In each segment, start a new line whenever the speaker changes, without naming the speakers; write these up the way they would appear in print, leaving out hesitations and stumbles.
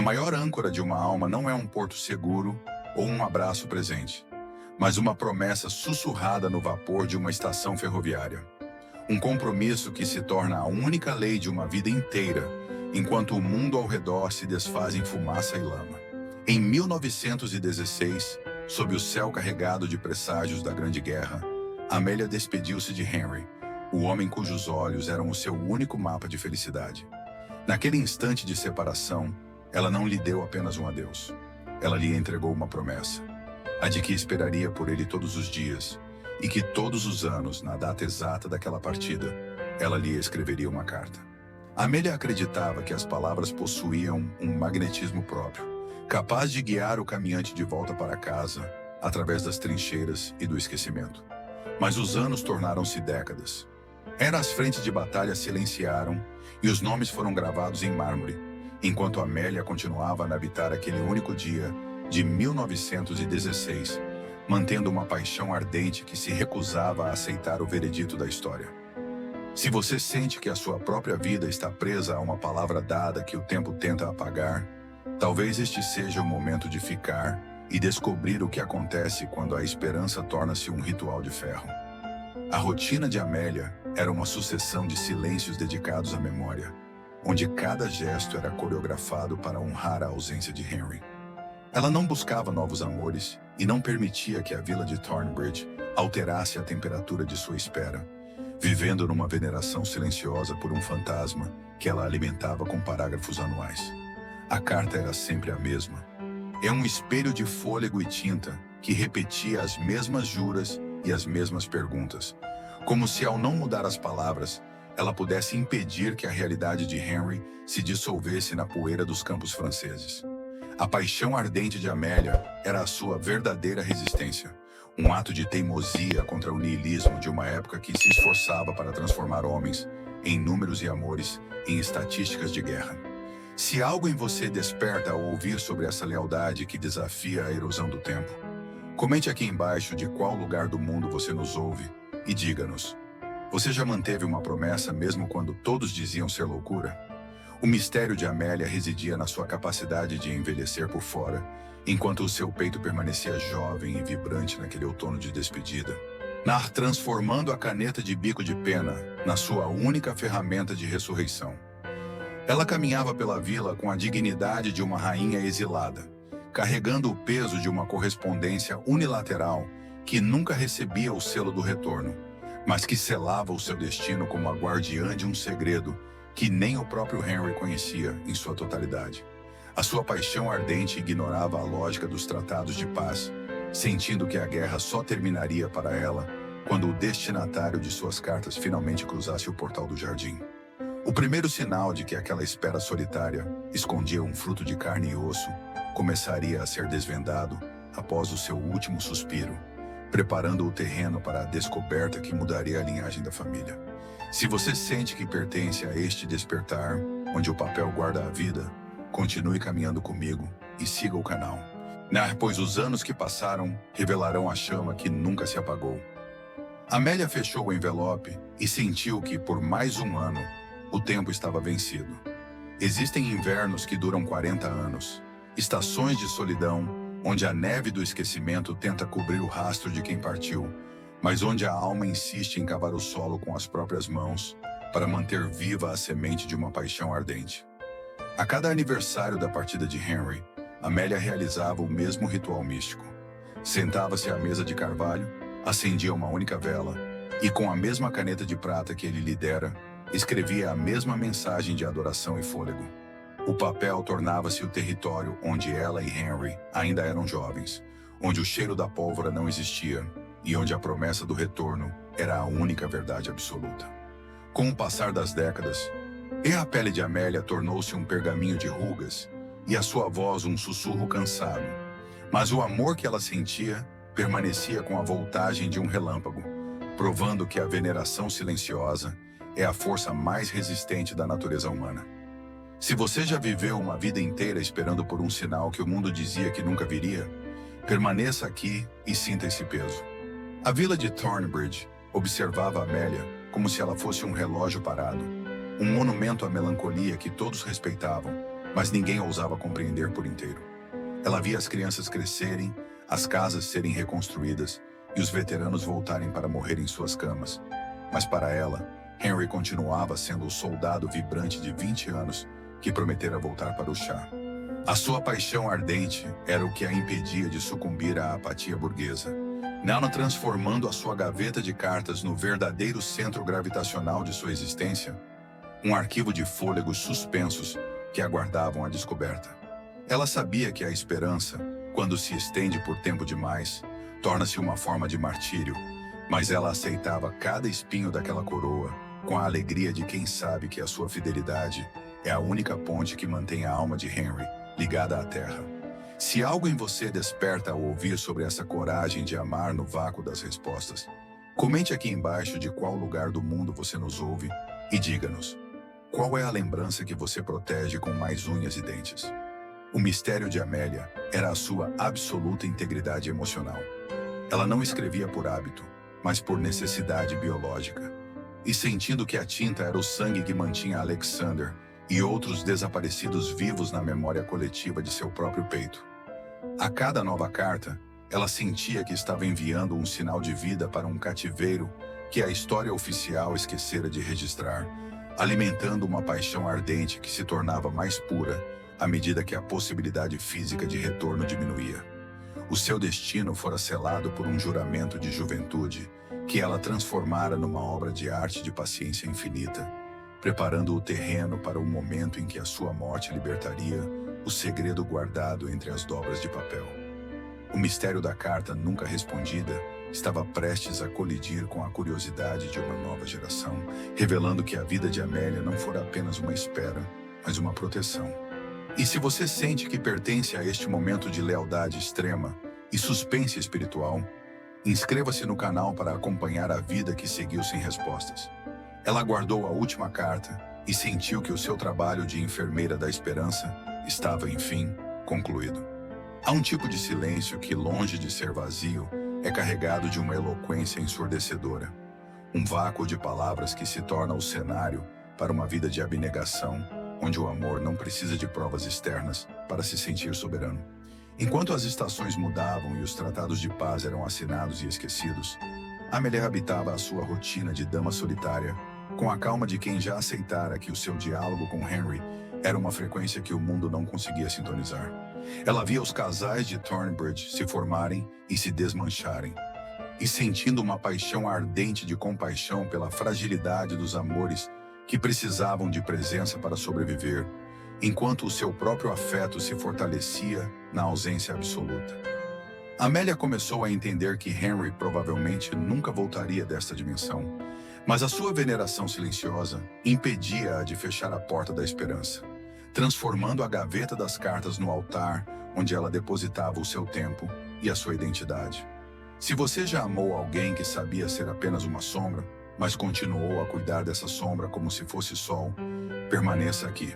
maior âncora de uma alma não é um porto seguro ou um abraço presente, mas uma promessa sussurrada no vapor de uma estação ferroviária. Um compromisso que se torna a única lei de uma vida inteira, enquanto o mundo ao redor se desfaz em fumaça e lama. Em 1916, sob o céu carregado de presságios da Grande Guerra, Amélia despediu-se de Henry, o homem cujos olhos eram o seu único mapa de felicidade. Naquele instante de separação, ela não lhe deu apenas um adeus. Ela lhe entregou uma promessa, a de que esperaria por ele todos os dias, e que todos os anos, na data exata daquela partida, ela lhe escreveria uma carta. Amélia acreditava que as palavras possuíam um magnetismo próprio, capaz de guiar o caminhante de volta para casa, através das trincheiras e do esquecimento. Mas os anos tornaram-se décadas. As frentes de batalha silenciaram e os nomes foram gravados em mármore, enquanto Amélia continuava a habitar aquele único dia de 1916, mantendo uma paixão ardente que se recusava a aceitar o veredito da história. Se você sente que a sua própria vida está presa a uma palavra dada que o tempo tenta apagar, talvez este seja o momento de ficar e descobrir o que acontece quando a esperança torna-se um ritual de ferro. A rotina de Amélia era uma sucessão de silêncios dedicados à memória, onde cada gesto era coreografado para honrar a ausência de Henry. Ela não buscava novos amores e não permitia que a vila de Thornbridge alterasse a temperatura de sua espera, vivendo numa veneração silenciosa por um fantasma que ela alimentava com parágrafos anuais. A carta era sempre a mesma. É um espelho de fôlego e tinta que repetia as mesmas juras e as mesmas perguntas, como se ao não mudar as palavras, ela pudesse impedir que a realidade de Henry se dissolvesse na poeira dos campos franceses. A paixão ardente de Amélia era a sua verdadeira resistência, um ato de teimosia contra o niilismo de uma época que se esforçava para transformar homens, em números e amores, em estatísticas de guerra. Se algo em você desperta ao ouvir sobre essa lealdade que desafia a erosão do tempo, comente aqui embaixo de qual lugar do mundo você nos ouve e diga-nos: você já manteve uma promessa mesmo quando todos diziam ser loucura? O mistério de Amélia residia na sua capacidade de envelhecer por fora, enquanto o seu peito permanecia jovem e vibrante naquele outono de despedida, transformando a caneta de bico de pena na sua única ferramenta de ressurreição. Ela caminhava pela vila com a dignidade de uma rainha exilada, carregando o peso de uma correspondência unilateral que nunca recebia o selo do retorno, mas que selava o seu destino como a guardiã de um segredo que nem o próprio Henry conhecia em sua totalidade. A sua paixão ardente ignorava a lógica dos tratados de paz, sentindo que a guerra só terminaria para ela quando o destinatário de suas cartas finalmente cruzasse o portal do jardim. O primeiro sinal de que aquela espera solitária escondia um fruto de carne e osso começaria a ser desvendado após o seu último suspiro, preparando o terreno para a descoberta que mudaria a linhagem da família. Se você sente que pertence a este despertar, onde o papel guarda a vida, continue caminhando comigo e siga o canal, pois os anos que passaram revelarão a chama que nunca se apagou. Amélia fechou o envelope e sentiu que, por mais um ano, o tempo estava vencido. Existem invernos que duram 40 anos, estações de solidão, onde a neve do esquecimento tenta cobrir o rastro de quem partiu, mas onde a alma insiste em cavar o solo com as próprias mãos para manter viva a semente de uma paixão ardente. A cada aniversário da partida de Henry, Amélia realizava o mesmo ritual místico. Sentava-se à mesa de carvalho, acendia uma única vela e, com a mesma caneta de prata que ele lhe dera, escrevia a mesma mensagem de adoração e fôlego. O papel tornava-se o território onde ela e Henry ainda eram jovens, onde o cheiro da pólvora não existia e onde a promessa do retorno era a única verdade absoluta. Com o passar das décadas, a pele de Amélia tornou-se um pergaminho de rugas e a sua voz um sussurro cansado, mas o amor que ela sentia permanecia com a voltagem de um relâmpago, provando que a veneração silenciosa é a força mais resistente da natureza humana. Se você já viveu uma vida inteira esperando por um sinal que o mundo dizia que nunca viria, permaneça aqui e sinta esse peso. A vila de Thornbridge observava Amélia como se ela fosse um relógio parado, um monumento à melancolia que todos respeitavam, mas ninguém ousava compreender por inteiro. Ela via as crianças crescerem, as casas serem reconstruídas e os veteranos voltarem para morrer em suas camas. Mas para ela, Henry continuava sendo o soldado vibrante de 20 anos que prometera voltar para o chá. A sua paixão ardente era o que a impedia de sucumbir à apatia burguesa. Nela transformando a sua gaveta de cartas no verdadeiro centro gravitacional de sua existência, um arquivo de fôlegos suspensos que aguardavam a descoberta. Ela sabia que a esperança, quando se estende por tempo demais, torna-se uma forma de martírio, mas ela aceitava cada espinho daquela coroa com a alegria de quem sabe que a sua fidelidade é a única ponte que mantém a alma de Henry ligada à terra. Se algo em você desperta ao ouvir sobre essa coragem de amar no vácuo das respostas, comente aqui embaixo de qual lugar do mundo você nos ouve e diga-nos, qual é a lembrança que você protege com mais unhas e dentes? O mistério de Amélia era a sua absoluta integridade emocional. Ela não escrevia por hábito, mas por necessidade biológica. E sentindo que a tinta era o sangue que mantinha Alexander e outros desaparecidos vivos na memória coletiva de seu próprio peito. A cada nova carta, ela sentia que estava enviando um sinal de vida para um cativeiro que a história oficial esquecera de registrar, alimentando uma paixão ardente que se tornava mais pura à medida que a possibilidade física de retorno diminuía. O seu destino fora selado por um juramento de juventude que ela transformara numa obra de arte de paciência infinita, preparando o terreno para o momento em que a sua morte libertaria o segredo guardado entre as dobras de papel. O mistério da carta nunca respondida estava prestes a colidir com a curiosidade de uma nova geração, revelando que a vida de Amélia não fora apenas uma espera, mas uma proteção. E se você sente que pertence a este momento de lealdade extrema e suspense espiritual, inscreva-se no canal para acompanhar a vida que seguiu sem respostas. Ela guardou a última carta e sentiu que o seu trabalho de enfermeira da esperança estava, enfim, concluído. Há um tipo de silêncio que, longe de ser vazio, é carregado de uma eloquência ensurdecedora. Um vácuo de palavras que se torna o cenário para uma vida de abnegação, onde o amor não precisa de provas externas para se sentir soberano. Enquanto as estações mudavam e os tratados de paz eram assinados e esquecidos, Amélia habitava a sua rotina de dama solitária, com a calma de quem já aceitara que o seu diálogo com Henry era uma frequência que o mundo não conseguia sintonizar. Ela via os casais de Thornbridge se formarem e se desmancharem, e sentindo uma paixão ardente de compaixão pela fragilidade dos amores que precisavam de presença para sobreviver, enquanto o seu próprio afeto se fortalecia na ausência absoluta. Amélia começou a entender que Henry provavelmente nunca voltaria desta dimensão, mas a sua veneração silenciosa impedia-a de fechar a porta da esperança, transformando a gaveta das cartas no altar onde ela depositava o seu tempo e a sua identidade. Se você já amou alguém que sabia ser apenas uma sombra, mas continuou a cuidar dessa sombra como se fosse sol, permaneça aqui.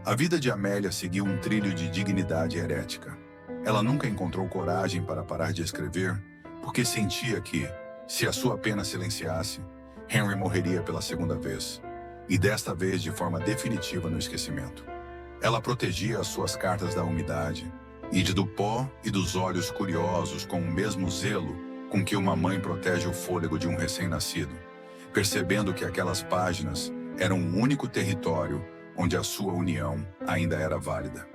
A vida de Amélia seguiu um trilho de dignidade herética. Ela nunca encontrou coragem para parar de escrever, porque sentia que, se a sua pena silenciasse, Henry morreria pela segunda vez, e desta vez de forma definitiva no esquecimento. Ela protegia as suas cartas da umidade, e do pó e dos olhos curiosos com o mesmo zelo com que uma mãe protege o fôlego de um recém-nascido, percebendo que aquelas páginas eram o único território onde a sua união ainda era válida.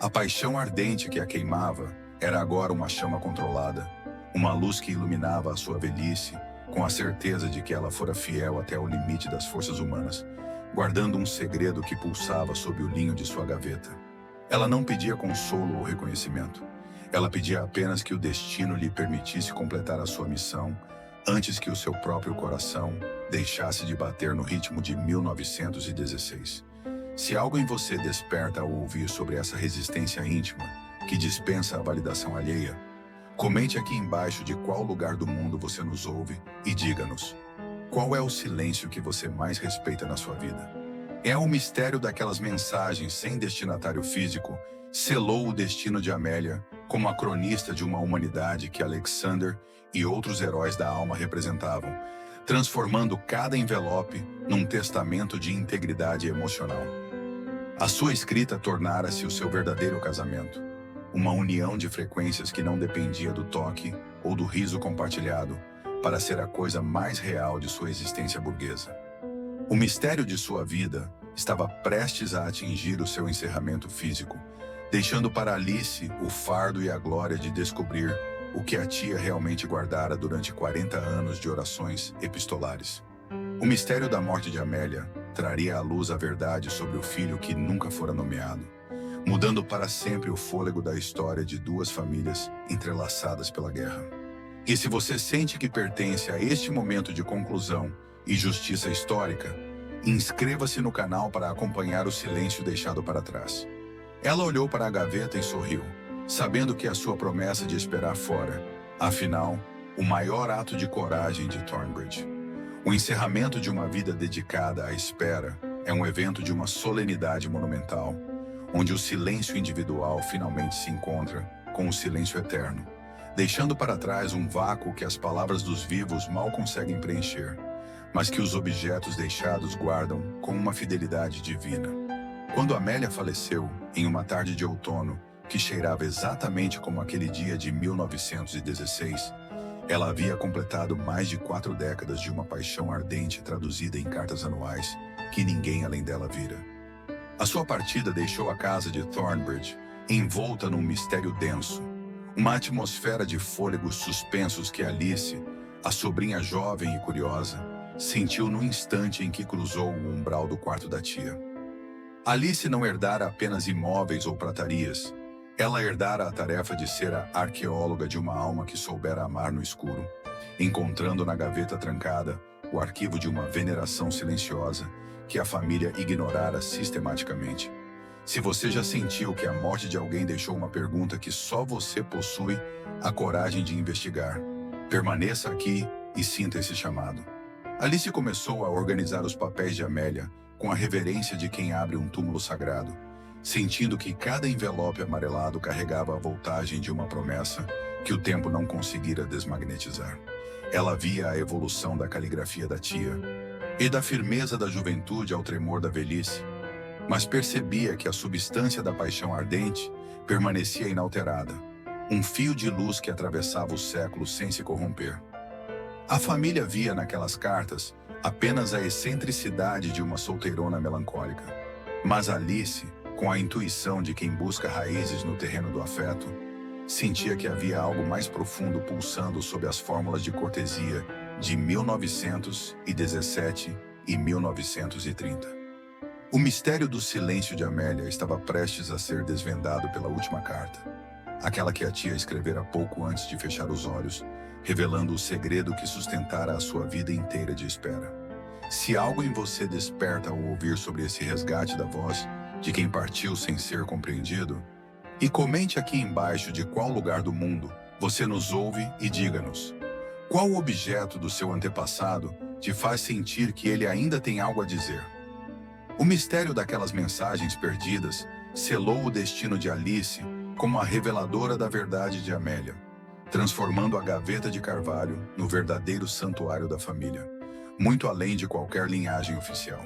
A paixão ardente que a queimava era agora uma chama controlada, uma luz que iluminava a sua velhice, com a certeza de que ela fora fiel até o limite das forças humanas, guardando um segredo que pulsava sob o linho de sua gaveta. Ela não pedia consolo ou reconhecimento. Ela pedia apenas que o destino lhe permitisse completar a sua missão antes que o seu próprio coração deixasse de bater no ritmo de 1916. Se algo em você desperta ao ouvir sobre essa resistência íntima, que dispensa a validação alheia, comente aqui embaixo de qual lugar do mundo você nos ouve e diga-nos, qual é o silêncio que você mais respeita na sua vida? É o mistério daquelas mensagens sem destinatário físico selou o destino de Amélia como a cronista de uma humanidade que Alexander e outros heróis da alma representavam, transformando cada envelope num testamento de integridade emocional. A sua escrita tornara-se o seu verdadeiro casamento, uma união de frequências que não dependia do toque ou do riso compartilhado, para ser a coisa mais real de sua existência burguesa. O mistério de sua vida estava prestes a atingir o seu encerramento físico, deixando para Alice o fardo e a glória de descobrir o que a tia realmente guardara durante 40 anos de orações epistolares. O mistério da morte de Amélia traria à luz a verdade sobre o filho que nunca fora nomeado, mudando para sempre o fôlego da história de duas famílias entrelaçadas pela guerra. E se você sente que pertence a este momento de conclusão e justiça histórica, inscreva-se no canal para acompanhar o silêncio deixado para trás. Ela olhou para a gaveta e sorriu, sabendo que a sua promessa de esperar fora, afinal, o maior ato de coragem de Thornbridge. O encerramento de uma vida dedicada à espera é um evento de uma solenidade monumental, onde o silêncio individual finalmente se encontra com o silêncio eterno, deixando para trás um vácuo que as palavras dos vivos mal conseguem preencher, mas que os objetos deixados guardam com uma fidelidade divina. Quando Amélia faleceu, em uma tarde de outono, que cheirava exatamente como aquele dia de 1916, ela havia completado mais de 4 décadas de uma paixão ardente traduzida em cartas anuais que ninguém além dela vira. A sua partida deixou a casa de Thornbridge envolta num mistério denso, uma atmosfera de fôlegos suspensos que Alice, a sobrinha jovem e curiosa, sentiu no instante em que cruzou o umbral do quarto da tia. Alice não herdara apenas imóveis ou pratarias. Ela herdara a tarefa de ser a arqueóloga de uma alma que soubera amar no escuro, encontrando na gaveta trancada o arquivo de uma veneração silenciosa que a família ignorara sistematicamente. Se você já sentiu que a morte de alguém deixou uma pergunta que só você possui a coragem de investigar, permaneça aqui e sinta esse chamado. Alice começou a organizar os papéis de Amélia com a reverência de quem abre um túmulo sagrado, sentindo que cada envelope amarelado carregava a voltagem de uma promessa que o tempo não conseguira desmagnetizar. Ela via a evolução da caligrafia da tia e da firmeza da juventude ao tremor da velhice, mas percebia que a substância da paixão ardente permanecia inalterada, um fio de luz que atravessava os séculos sem se corromper. A família via naquelas cartas apenas a excentricidade de uma solteirona melancólica, mas Alice, com a intuição de quem busca raízes no terreno do afeto, sentia que havia algo mais profundo pulsando sob as fórmulas de cortesia de 1917 e 1930. O mistério do silêncio de Amélia estava prestes a ser desvendado pela última carta, aquela que a tia escrevera pouco antes de fechar os olhos, revelando o segredo que sustentara a sua vida inteira de espera. Se algo em você desperta ao ouvir sobre esse resgate da voz de quem partiu sem ser compreendido, e comente aqui embaixo de qual lugar do mundo você nos ouve e diga-nos: qual objeto do seu antepassado te faz sentir que ele ainda tem algo a dizer? O mistério daquelas mensagens perdidas selou o destino de Alice como a reveladora da verdade de Amélia, transformando a gaveta de carvalho no verdadeiro santuário da família, muito além de qualquer linhagem oficial.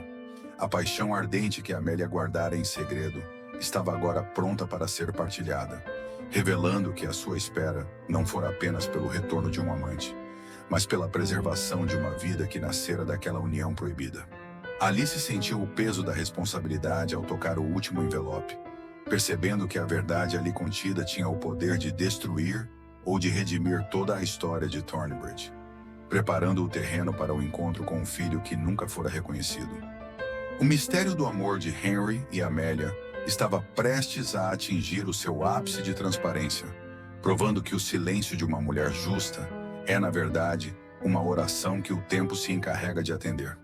A paixão ardente que Amélia guardara em segredo estava agora pronta para ser partilhada, revelando que a sua espera não fora apenas pelo retorno de um amante, mas pela preservação de uma vida que nascera daquela união proibida. Alice sentiu o peso da responsabilidade ao tocar o último envelope, percebendo que a verdade ali contida tinha o poder de destruir ou de redimir toda a história de Thornbridge, preparando o terreno para o encontro com um filho que nunca fora reconhecido. O mistério do amor de Henry e Amélia estava prestes a atingir o seu ápice de transparência, provando que o silêncio de uma mulher justa é, na verdade, uma oração que o tempo se encarrega de atender.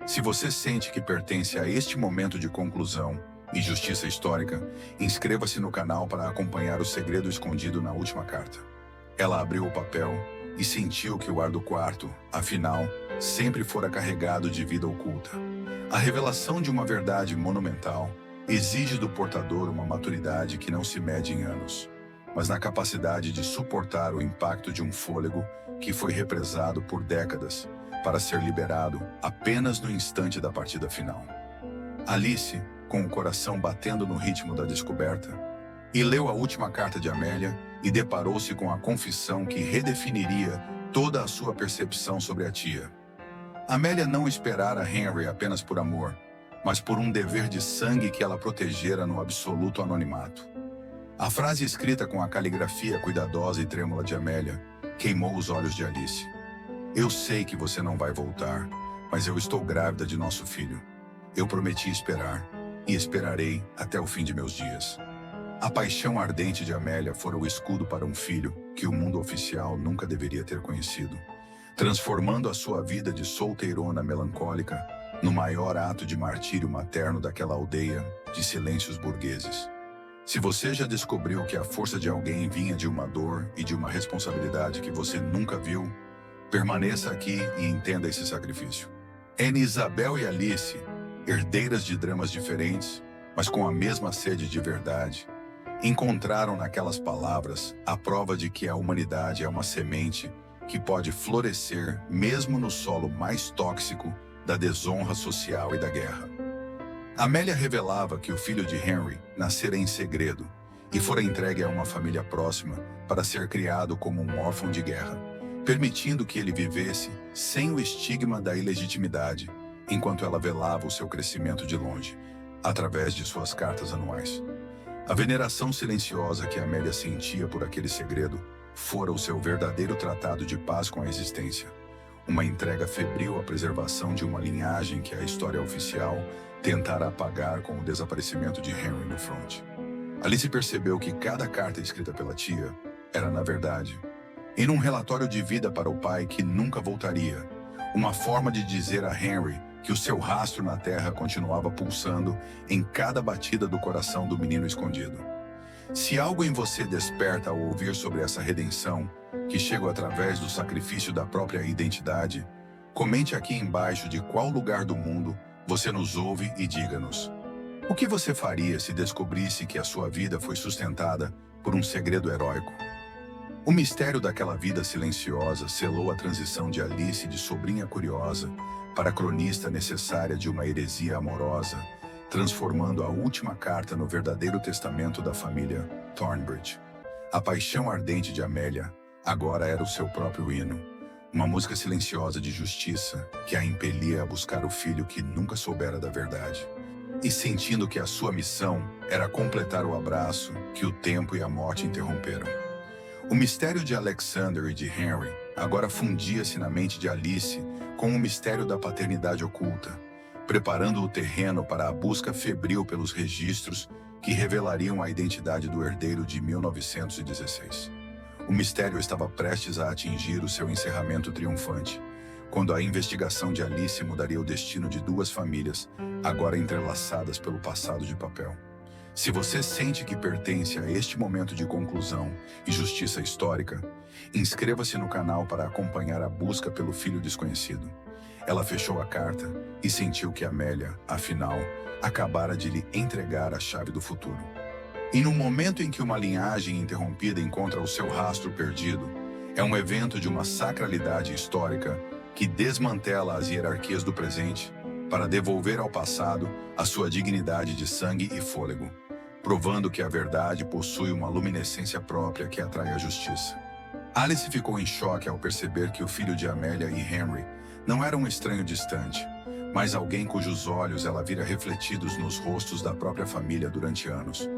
Se você sente que pertence a este momento de conclusão e justiça histórica, inscreva-se no canal para acompanhar o segredo escondido na última carta. Ela abriu o papel e sentiu que o ar do quarto, afinal, sempre fora carregado de vida oculta. A revelação de uma verdade monumental exige do portador uma maturidade que não se mede em anos, mas na capacidade de suportar o impacto de um fôlego que foi represado por décadas para ser liberado apenas no instante da partida final. Alice, com o coração batendo no ritmo da descoberta, e leu a última carta de Amélia e deparou-se com a confissão que redefiniria toda a sua percepção sobre a tia. Amélia não esperara Henry apenas por amor, mas por um dever de sangue que ela protegera no absoluto anonimato. A frase escrita com a caligrafia cuidadosa e trêmula de Amélia queimou os olhos de Alice. Eu sei que você não vai voltar, mas eu estou grávida de nosso filho. Eu prometi esperar, e esperarei até o fim de meus dias. A paixão ardente de Amélia fora o escudo para um filho que o mundo oficial nunca deveria ter conhecido, transformando a sua vida de solteirona melancólica no maior ato de martírio materno daquela aldeia de silêncios burgueses. Se você já descobriu que a força de alguém vinha de uma dor e de uma responsabilidade que você nunca viu, permaneça aqui e entenda esse sacrifício. Anne Isabel e Alice, herdeiras de dramas diferentes, mas com a mesma sede de verdade, encontraram naquelas palavras a prova de que a humanidade é uma semente que pode florescer mesmo no solo mais tóxico da desonra social e da guerra. Amélia revelava que o filho de Henry nascera em segredo e fora entregue a uma família próxima para ser criado como um órfão de guerra, permitindo que ele vivesse sem o estigma da ilegitimidade, enquanto ela velava o seu crescimento de longe, através de suas cartas anuais. A veneração silenciosa que Amélia sentia por aquele segredo fora o seu verdadeiro tratado de paz com a existência, uma entrega febril à preservação de uma linhagem que a história oficial tentara apagar com o desaparecimento de Henry no fronte. Alice percebeu que cada carta escrita pela tia era, na verdade, em um relatório de vida para o pai que nunca voltaria, uma forma de dizer a Henry que o seu rastro na terra continuava pulsando em cada batida do coração do menino escondido. Se algo em você desperta ao ouvir sobre essa redenção, que chega através do sacrifício da própria identidade, comente aqui embaixo de qual lugar do mundo você nos ouve e diga-nos: o que você faria se descobrisse que a sua vida foi sustentada por um segredo heróico? O mistério daquela vida silenciosa selou a transição de Alice de sobrinha curiosa para a cronista necessária de uma heresia amorosa, transformando a última carta no verdadeiro testamento da família Thornbridge. A paixão ardente de Amélia agora era o seu próprio hino, uma música silenciosa de justiça que a impelia a buscar o filho que nunca soubera da verdade, e sentindo que a sua missão era completar o abraço que o tempo e a morte interromperam. O mistério de Alexander e de Henry agora fundia-se na mente de Alice com o mistério da paternidade oculta, preparando o terreno para a busca febril pelos registros que revelariam a identidade do herdeiro de 1916. O mistério estava prestes a atingir o seu encerramento triunfante, quando a investigação de Alice mudaria o destino de duas famílias, agora entrelaçadas pelo passado de papel. Se você sente que pertence a este momento de conclusão e justiça histórica, inscreva-se no canal para acompanhar a busca pelo filho desconhecido. Ela fechou a carta e sentiu que Amélia, afinal, acabara de lhe entregar a chave do futuro. E no momento em que uma linhagem interrompida encontra o seu rastro perdido, é um evento de uma sacralidade histórica que desmantela as hierarquias do presente para devolver ao passado a sua dignidade de sangue e fôlego, provando que a verdade possui uma luminescência própria que atrai a justiça. Alice ficou em choque ao perceber que o filho de Amélia e Henry não era um estranho distante, mas alguém cujos olhos ela vira refletidos nos rostos da própria família durante anos.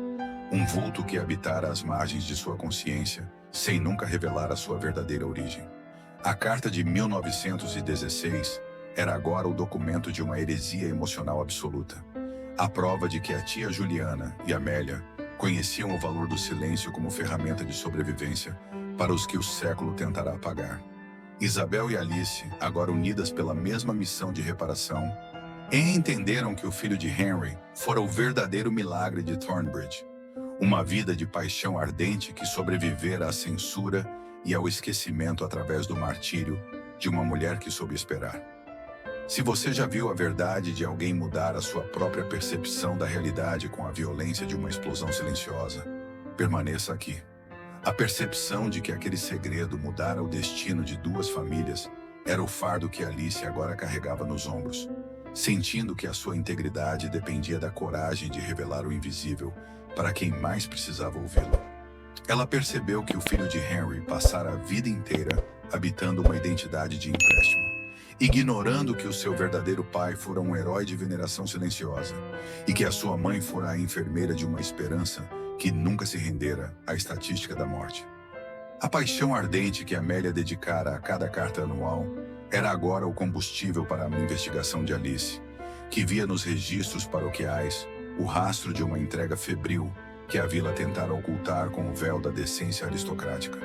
Um vulto que habitara as margens de sua consciência, sem nunca revelar a sua verdadeira origem. A carta de 1916 era agora o documento de uma heresia emocional absoluta. A prova de que a tia Juliana e Amélia conheciam o valor do silêncio como ferramenta de sobrevivência para os que o século tentará apagar. Isabel e Alice, agora unidas pela mesma missão de reparação, entenderam que o filho de Henry fora o verdadeiro milagre de Thornbridge, uma vida de paixão ardente que sobrevivera à censura e ao esquecimento através do martírio de uma mulher que soube esperar. Se você já viu a verdade de alguém mudar a sua própria percepção da realidade com a violência de uma explosão silenciosa, permaneça aqui. A percepção de que aquele segredo mudara o destino de duas famílias era o fardo que Alice agora carregava nos ombros, sentindo que a sua integridade dependia da coragem de revelar o invisível para quem mais precisava ouvi-lo. Ela percebeu que o filho de Henry passara a vida inteira habitando uma identidade de empréstimo, ignorando que o seu verdadeiro pai fora um herói de veneração silenciosa e que a sua mãe fora a enfermeira de uma esperança que nunca se rendera à estatística da morte. A paixão ardente que Amélia dedicara a cada carta anual era agora o combustível para a investigação de Alice, que via nos registros paroquiais o rastro de uma entrega febril que a vila tentara ocultar com o véu da decência aristocrática.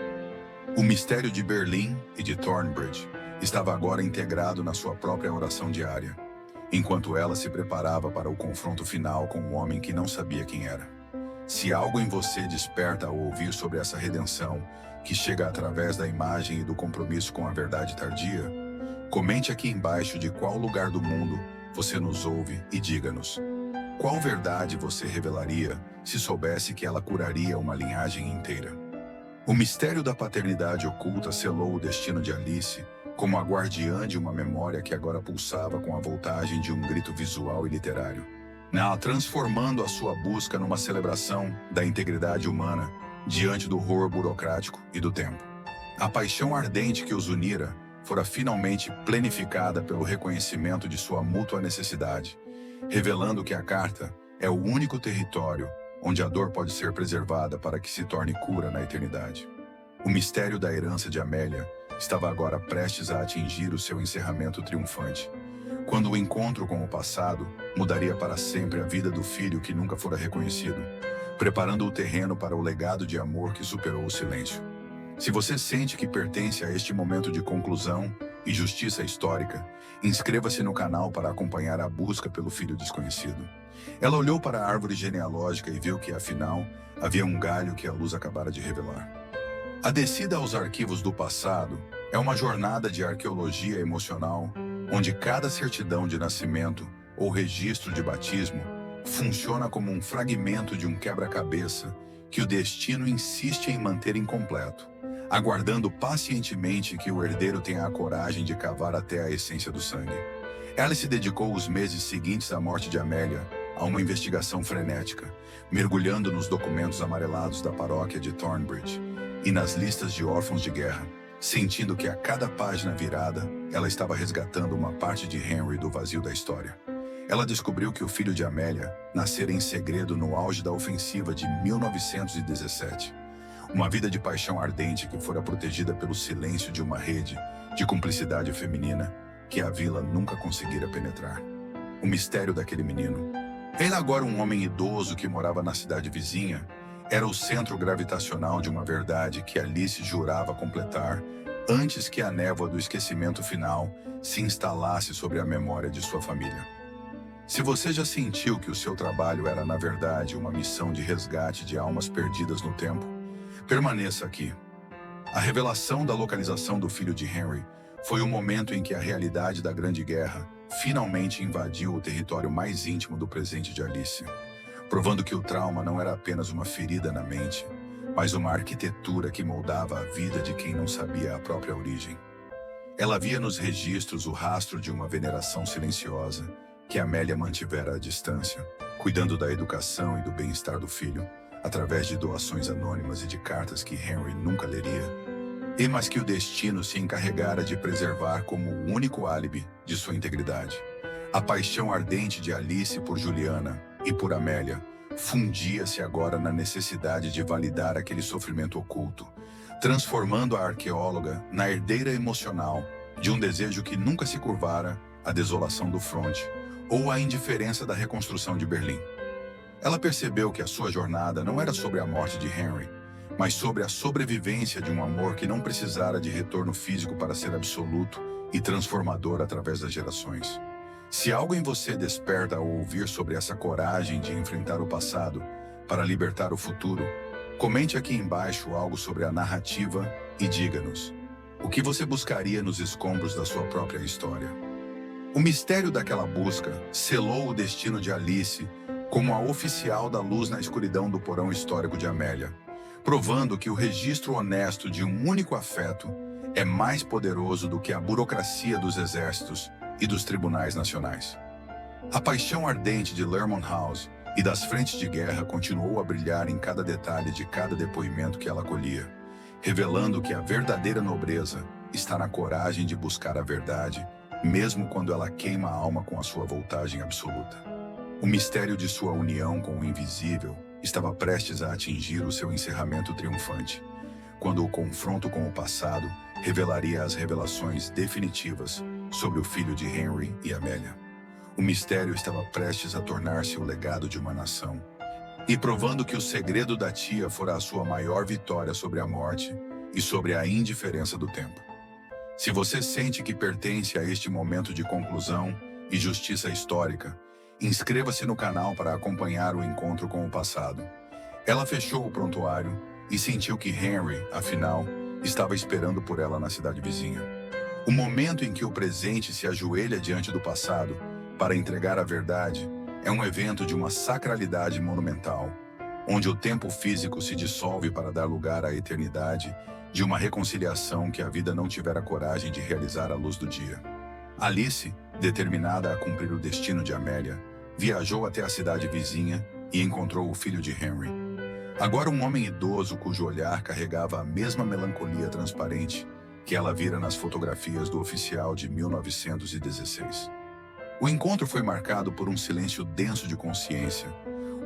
O mistério de Berlim e de Thornbridge estava agora integrado na sua própria oração diária, enquanto ela se preparava para o confronto final com um homem que não sabia quem era. Se algo em você desperta ao ouvir sobre essa redenção, que chega através da imagem e do compromisso com a verdade tardia, comente aqui embaixo de qual lugar do mundo você nos ouve e diga-nos: qual verdade você revelaria se soubesse que ela curaria uma linhagem inteira? O mistério da paternidade oculta selou o destino de Alice como a guardiã de uma memória que agora pulsava com a voltagem de um grito visual e literário, transformando a sua busca numa celebração da integridade humana diante do horror burocrático e do tempo. A paixão ardente que os unira fora finalmente plenificada pelo reconhecimento de sua mútua necessidade, revelando que a carta é o único território onde a dor pode ser preservada para que se torne cura na eternidade. O mistério da herança de Amélia estava agora prestes a atingir o seu encerramento triunfante, quando o encontro com o passado mudaria para sempre a vida do filho que nunca fora reconhecido, preparando o terreno para o legado de amor que superou o silêncio. Se você sente que pertence a este momento de conclusão e justiça histórica, inscreva-se no canal para acompanhar a busca pelo filho desconhecido. Ela olhou para a árvore genealógica e viu que, afinal, havia um galho que a luz acabara de revelar. A descida aos arquivos do passado é uma jornada de arqueologia emocional, onde cada certidão de nascimento ou registro de batismo funciona como um fragmento de um quebra-cabeça que o destino insiste em manter incompleto, aguardando pacientemente que o herdeiro tenha a coragem de cavar até a essência do sangue. Ela se dedicou os meses seguintes à morte de Amélia a uma investigação frenética, mergulhando nos documentos amarelados da paróquia de Thornbridge e nas listas de órfãos de guerra, sentindo que a cada página virada, ela estava resgatando uma parte de Henry do vazio da história. Ela descobriu que o filho de Amélia nascera em segredo no auge da ofensiva de 1917. Uma vida de paixão ardente que fora protegida pelo silêncio de uma rede de cumplicidade feminina que a vila nunca conseguira penetrar. O mistério daquele menino. Ele, agora um homem idoso que morava na cidade vizinha, era o centro gravitacional de uma verdade que Alice jurava completar antes que a névoa do esquecimento final se instalasse sobre a memória de sua família. Se você já sentiu que o seu trabalho era, na verdade, uma missão de resgate de almas perdidas no tempo, permaneça aqui. A revelação da localização do filho de Henry foi o momento em que a realidade da Grande Guerra finalmente invadiu o território mais íntimo do presente de Alice, provando que o trauma não era apenas uma ferida na mente, mas uma arquitetura que moldava a vida de quem não sabia a própria origem. Ela via nos registros o rastro de uma veneração silenciosa que Amélia mantivera à distância, cuidando da educação e do bem-estar do filho, através de doações anônimas e de cartas que Henry nunca leria, mas que o destino se encarregara de preservar como o único álibi de sua integridade. A paixão ardente de Alice por Juliana e por Amélia fundia-se agora na necessidade de validar aquele sofrimento oculto, transformando a arqueóloga na herdeira emocional de um desejo que nunca se curvara à desolação do fronte ou à indiferença da reconstrução de Berlim. Ela percebeu que a sua jornada não era sobre a morte de Henry, mas sobre a sobrevivência de um amor que não precisara de retorno físico para ser absoluto e transformador através das gerações. Se algo em você desperta ao ouvir sobre essa coragem de enfrentar o passado para libertar o futuro, comente aqui embaixo algo sobre a narrativa e diga-nos o que você buscaria nos escombros da sua própria história. O mistério daquela busca selou o destino de Alice como a oficial da luz na escuridão do porão histórico de Amélia, provando que o registro honesto de um único afeto é mais poderoso do que a burocracia dos exércitos e dos tribunais nacionais. A paixão ardente de Lermont House e das frentes de guerra continuou a brilhar em cada detalhe de cada depoimento que ela colhia, revelando que a verdadeira nobreza está na coragem de buscar a verdade, mesmo quando ela queima a alma com a sua voltagem absoluta. O mistério de sua união com o invisível estava prestes a atingir o seu encerramento triunfante, quando o confronto com o passado revelaria as revelações definitivas sobre o filho de Henry e Amélia. O mistério estava prestes a tornar-se o legado de uma nação, e provando que o segredo da tia fora a sua maior vitória sobre a morte e sobre a indiferença do tempo. Se você sente que pertence a este momento de conclusão e justiça histórica, inscreva-se no canal para acompanhar o encontro com o passado. Ela fechou o prontuário e sentiu que Henry, afinal, estava esperando por ela na cidade vizinha. O momento em que o presente se ajoelha diante do passado para entregar a verdade é um evento de uma sacralidade monumental, onde o tempo físico se dissolve para dar lugar à eternidade de uma reconciliação que a vida não tivera coragem de realizar à luz do dia. Alice, determinada a cumprir o destino de Amélia, viajou até a cidade vizinha e encontrou o filho de Henry. Agora um homem idoso cujo olhar carregava a mesma melancolia transparente que ela vira nas fotografias do oficial de 1916. O encontro foi marcado por um silêncio denso de consciência,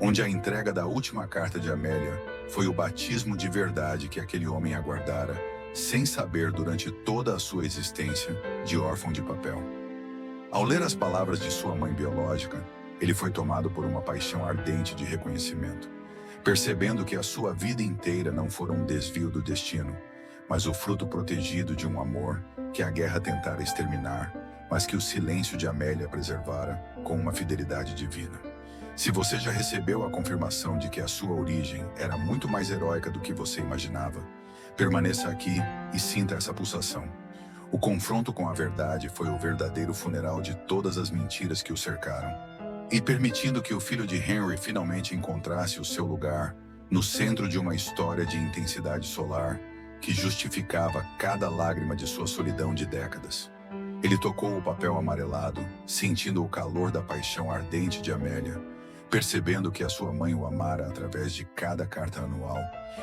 onde a entrega da última carta de Amélia foi o batismo de verdade que aquele homem aguardara, sem saber durante toda a sua existência de órfão de papel. Ao ler as palavras de sua mãe biológica, ele foi tomado por uma paixão ardente de reconhecimento, percebendo que a sua vida inteira não fora um desvio do destino, mas o fruto protegido de um amor que a guerra tentara exterminar, mas que o silêncio de Amélia preservara com uma fidelidade divina. Se você já recebeu a confirmação de que a sua origem era muito mais heróica do que você imaginava, permaneça aqui e sinta essa pulsação. O confronto com a verdade foi o verdadeiro funeral de todas as mentiras que o cercaram, e permitindo que o filho de Henry finalmente encontrasse o seu lugar no centro de uma história de intensidade solar que justificava cada lágrima de sua solidão de décadas. Ele tocou o papel amarelado, sentindo o calor da paixão ardente de Amélia, percebendo que a sua mãe o amara através de cada carta anual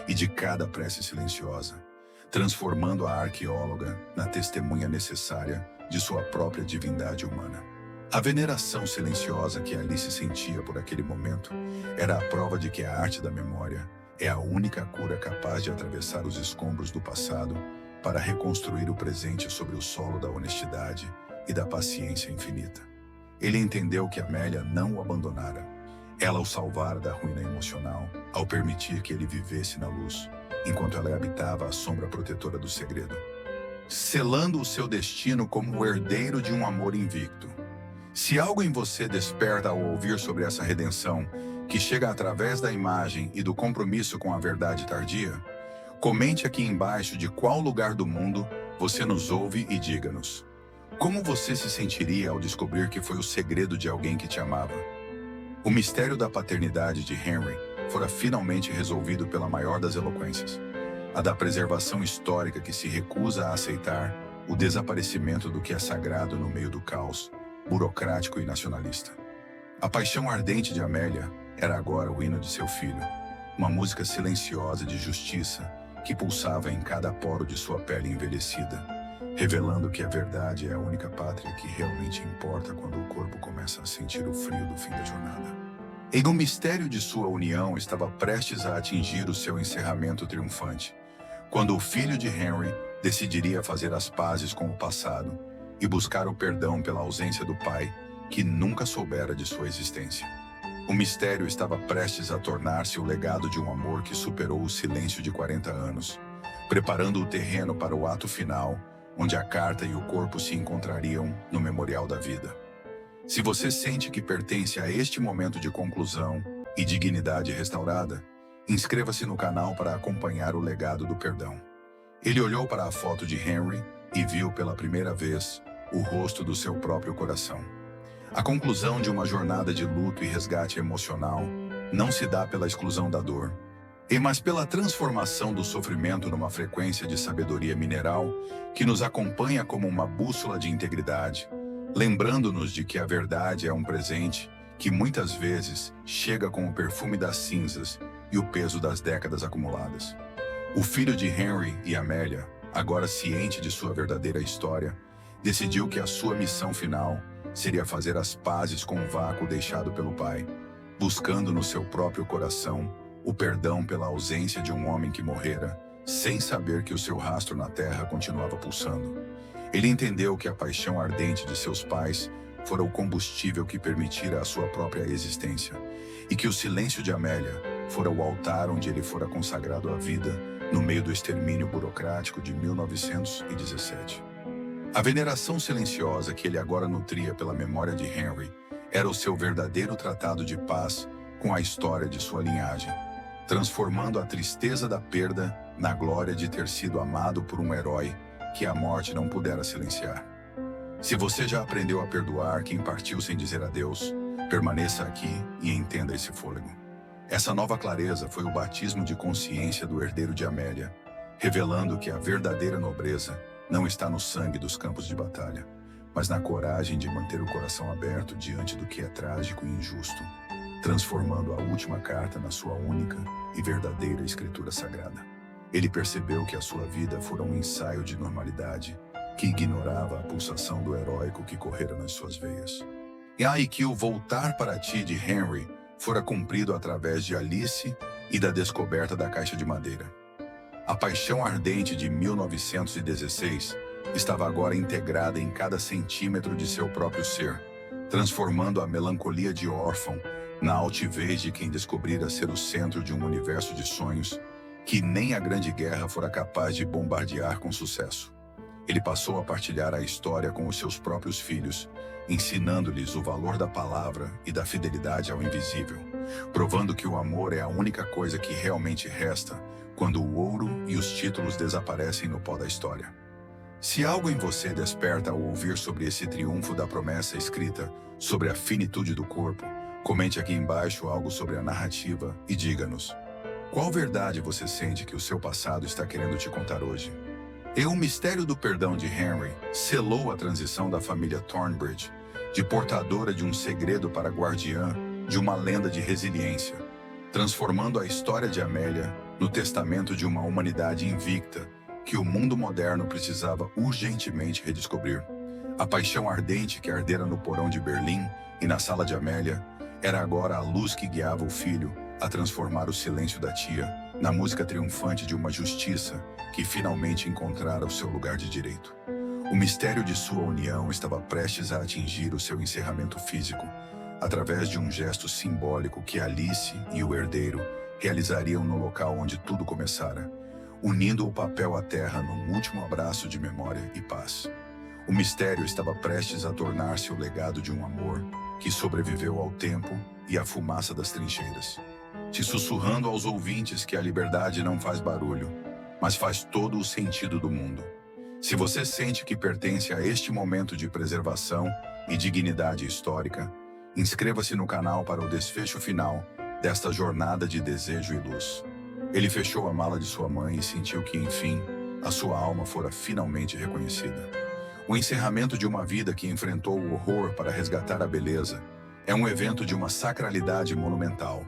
e de cada prece silenciosa, transformando a arqueóloga na testemunha necessária de sua própria divindade humana. A veneração silenciosa que Alice sentia por aquele momento era a prova de que a arte da memória é a única cura capaz de atravessar os escombros do passado para reconstruir o presente sobre o solo da honestidade e da paciência infinita. Ele entendeu que Amélia não o abandonara. Ela o salvara da ruína emocional ao permitir que ele vivesse na luz, enquanto ela habitava a sombra protetora do segredo, selando o seu destino como o herdeiro de um amor invicto. Se algo em você desperta ao ouvir sobre essa redenção, que chega através da imagem e do compromisso com a verdade tardia, comente aqui embaixo de qual lugar do mundo você nos ouve e diga-nos: como você se sentiria ao descobrir que foi o segredo de alguém que te amava? O mistério da paternidade de Henry fora finalmente resolvido pela maior das eloquências, a da preservação histórica que se recusa a aceitar o desaparecimento do que é sagrado no meio do caos burocrático e nacionalista. A paixão ardente de Amélia era agora o hino de seu filho, uma música silenciosa de justiça que pulsava em cada poro de sua pele envelhecida, revelando que a verdade é a única pátria que realmente importa quando o corpo começa a sentir o frio do fim da jornada. E o mistério de sua união estava prestes a atingir o seu encerramento triunfante, quando o filho de Henry decidiria fazer as pazes com o passado e buscar o perdão pela ausência do pai, que nunca soubera de sua existência. O mistério estava prestes a tornar-se o legado de um amor que superou o silêncio de 40 anos, preparando o terreno para o ato final, onde a carta e o corpo se encontrariam no memorial da vida. Se você sente que pertence a este momento de conclusão e dignidade restaurada, inscreva-se no canal para acompanhar o legado do perdão. Ele olhou para a foto de Henry e viu pela primeira vez o rosto do seu próprio coração. A conclusão de uma jornada de luto e resgate emocional não se dá pela exclusão da dor, mas pela transformação do sofrimento numa frequência de sabedoria mineral que nos acompanha como uma bússola de integridade, lembrando-nos de que a verdade é um presente que muitas vezes chega com o perfume das cinzas e o peso das décadas acumuladas. O filho de Henry e Amélia, agora ciente de sua verdadeira história, decidiu que a sua missão final seria fazer as pazes com o vácuo deixado pelo pai, buscando no seu próprio coração o perdão pela ausência de um homem que morrera, sem saber que o seu rastro na terra continuava pulsando. Ele entendeu que a paixão ardente de seus pais fora o combustível que permitira a sua própria existência, e que o silêncio de Amélia fora o altar onde ele fora consagrado à vida no meio do extermínio burocrático de 1917. A veneração silenciosa que ele agora nutria pela memória de Henry era o seu verdadeiro tratado de paz com a história de sua linhagem, transformando a tristeza da perda na glória de ter sido amado por um herói que a morte não pudera silenciar. Se você já aprendeu a perdoar quem partiu sem dizer adeus, permaneça aqui e entenda esse fôlego. Essa nova clareza foi o batismo de consciência do herdeiro de Amélia, revelando que a verdadeira nobreza não está no sangue dos campos de batalha, mas na coragem de manter o coração aberto diante do que é trágico e injusto, transformando a última carta na sua única e verdadeira escritura sagrada. Ele percebeu que a sua vida fora um ensaio de normalidade que ignorava a pulsação do heróico que correra nas suas veias. E que o voltar para ti de Henry fora cumprido através de Alice e da descoberta da caixa de madeira. A paixão ardente de 1916 estava agora integrada em cada centímetro de seu próprio ser, transformando a melancolia de órfão na altivez de quem descobrira ser o centro de um universo de sonhos que nem a Grande Guerra fora capaz de bombardear com sucesso. Ele passou a partilhar a história com os seus próprios filhos, ensinando-lhes o valor da palavra e da fidelidade ao invisível, provando que o amor é a única coisa que realmente resta quando o ouro e os títulos desaparecem no pó da história. Se algo em você desperta ao ouvir sobre esse triunfo da promessa escrita sobre a finitude do corpo, comente aqui embaixo algo sobre a narrativa e diga-nos: qual verdade você sente que o seu passado está querendo te contar hoje? E o mistério do perdão de Henry selou a transição da família Thornbridge, de portadora de um segredo para guardiã de uma lenda de resiliência, transformando a história de Amélia no testamento de uma humanidade invicta que o mundo moderno precisava urgentemente redescobrir. A paixão ardente que ardera no porão de Berlim e na sala de Amélia era agora a luz que guiava o filho a transformar o silêncio da tia na música triunfante de uma justiça que finalmente encontrara o seu lugar de direito. O mistério de sua união estava prestes a atingir o seu encerramento físico, através de um gesto simbólico que Alice e o herdeiro realizariam no local onde tudo começara, unindo o papel à terra num último abraço de memória e paz. O mistério estava prestes a tornar-se o legado de um amor que sobreviveu ao tempo e à fumaça das trincheiras, te sussurrando aos ouvintes que a liberdade não faz barulho, mas faz todo o sentido do mundo. Se você sente que pertence a este momento de preservação e dignidade histórica, inscreva-se no canal para o desfecho final desta jornada de desejo e luz. Ele fechou a mala de sua mãe e sentiu que, enfim, a sua alma fora finalmente reconhecida. O encerramento de uma vida que enfrentou o horror para resgatar a beleza é um evento de uma sacralidade monumental,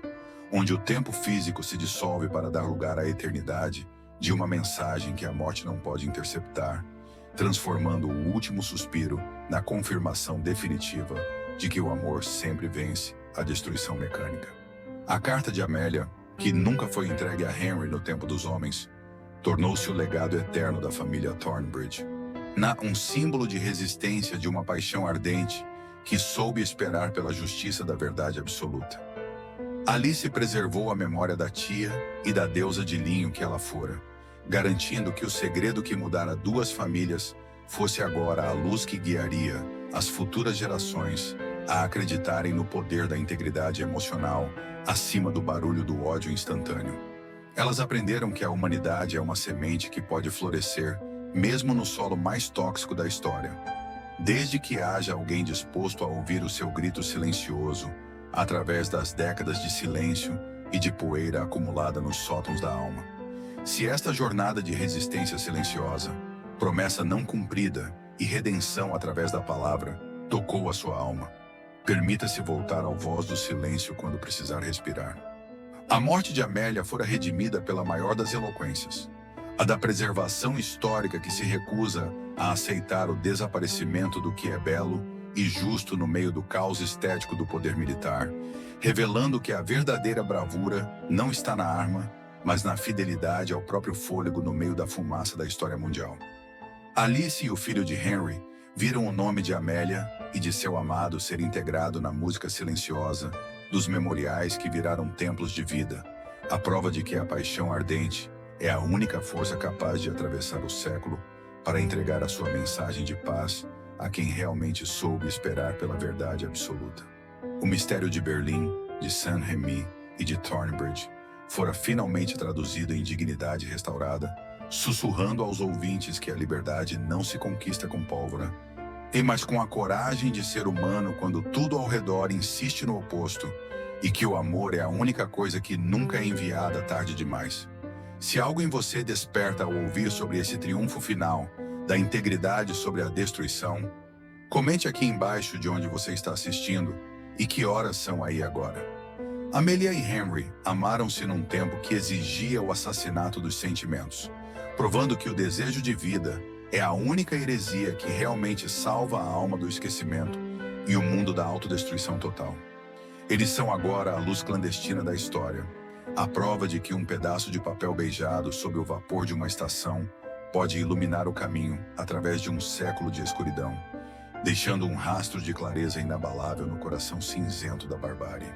onde o tempo físico se dissolve para dar lugar à eternidade de uma mensagem que a morte não pode interceptar, transformando o último suspiro na confirmação definitiva de que o amor sempre vence a destruição mecânica. A carta de Amélia, que nunca foi entregue a Henry no tempo dos homens, tornou-se o legado eterno da família Thornbridge, um símbolo de resistência de uma paixão ardente que soube esperar pela justiça da verdade absoluta. Alice preservou a memória da tia e da deusa de linho que ela fora, garantindo que o segredo que mudara duas famílias fosse agora a luz que guiaria as futuras gerações a acreditarem no poder da integridade emocional acima do barulho do ódio instantâneo. Elas aprenderam que a humanidade é uma semente que pode florescer mesmo no solo mais tóxico da história, desde que haja alguém disposto a ouvir o seu grito silencioso através das décadas de silêncio e de poeira acumulada nos sótãos da alma. Se esta jornada de resistência silenciosa, promessa não cumprida e redenção através da palavra, tocou a sua alma. Permita-se voltar ao voz do silêncio quando precisar respirar. A morte de Amélia fora redimida pela maior das eloquências, a da preservação histórica que se recusa a aceitar o desaparecimento do que é belo e justo no meio do caos estético do poder militar, revelando que a verdadeira bravura não está na arma, mas na fidelidade ao próprio fôlego no meio da fumaça da história mundial. Alice e o filho de Henry viram o nome de Amélia e de seu amado ser integrado na música silenciosa dos memoriais que viraram templos de vida, a prova de que a paixão ardente é a única força capaz de atravessar o século para entregar a sua mensagem de paz a quem realmente soube esperar pela verdade absoluta. O mistério de Berlim, de Saint-Remy e de Thornbridge fora finalmente traduzido em dignidade restaurada, sussurrando aos ouvintes que a liberdade não se conquista com pólvora, mas com a coragem de ser humano quando tudo ao redor insiste no oposto, e que o amor é a única coisa que nunca é enviada tarde demais. Se algo em você desperta ao ouvir sobre esse triunfo final da integridade sobre a destruição, comente aqui embaixo de onde você está assistindo e que horas são aí agora. Amelia e Henry amaram-se num tempo que exigia o assassinato dos sentimentos, provando que o desejo de vida é a única heresia que realmente salva a alma do esquecimento e o mundo da autodestruição total. Eles são agora a luz clandestina da história, a prova de que um pedaço de papel beijado sob o vapor de uma estação pode iluminar o caminho através de um século de escuridão, deixando um rastro de clareza inabalável no coração cinzento da barbárie.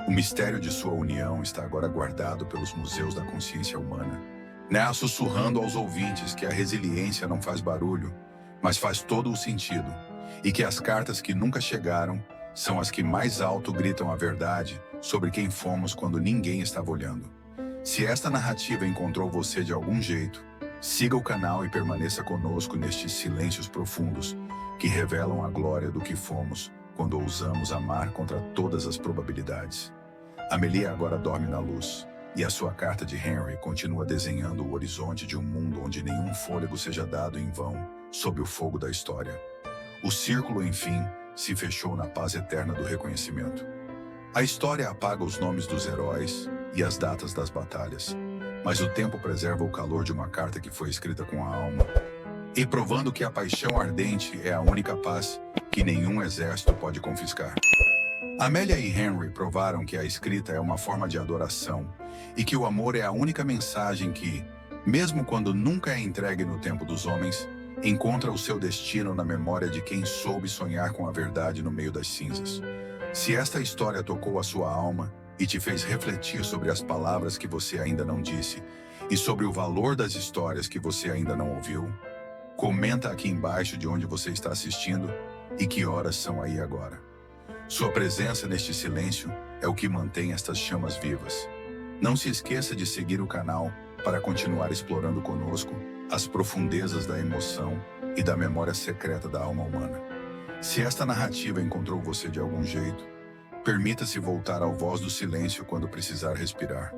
O mistério de sua união está agora guardado pelos museus da consciência humana, sussurrando aos ouvintes que a resiliência não faz barulho, mas faz todo o sentido, e que as cartas que nunca chegaram são as que mais alto gritam a verdade sobre quem fomos quando ninguém estava olhando. Se esta narrativa encontrou você de algum jeito, siga o canal e permaneça conosco nestes silêncios profundos que revelam a glória do que fomos quando ousamos amar contra todas as probabilidades. Amelia agora dorme na luz, e a sua carta de Henry continua desenhando o horizonte de um mundo onde nenhum fôlego seja dado em vão sob o fogo da história. O círculo, enfim, se fechou na paz eterna do reconhecimento. A história apaga os nomes dos heróis e as datas das batalhas, mas o tempo preserva o calor de uma carta que foi escrita com a alma, e provando que a paixão ardente é a única paz que nenhum exército pode confiscar. Amélia e Henry provaram que a escrita é uma forma de adoração e que o amor é a única mensagem que, mesmo quando nunca é entregue no tempo dos homens, encontra o seu destino na memória de quem soube sonhar com a verdade no meio das cinzas. Se esta história tocou a sua alma e te fez refletir sobre as palavras que você ainda não disse e sobre o valor das histórias que você ainda não ouviu, comenta aqui embaixo de onde você está assistindo e que horas são aí agora. Sua presença neste silêncio é o que mantém estas chamas vivas. Não se esqueça de seguir o canal para continuar explorando conosco as profundezas da emoção e da memória secreta da alma humana. Se esta narrativa encontrou você de algum jeito, permita-se voltar ao voz do silêncio quando precisar respirar.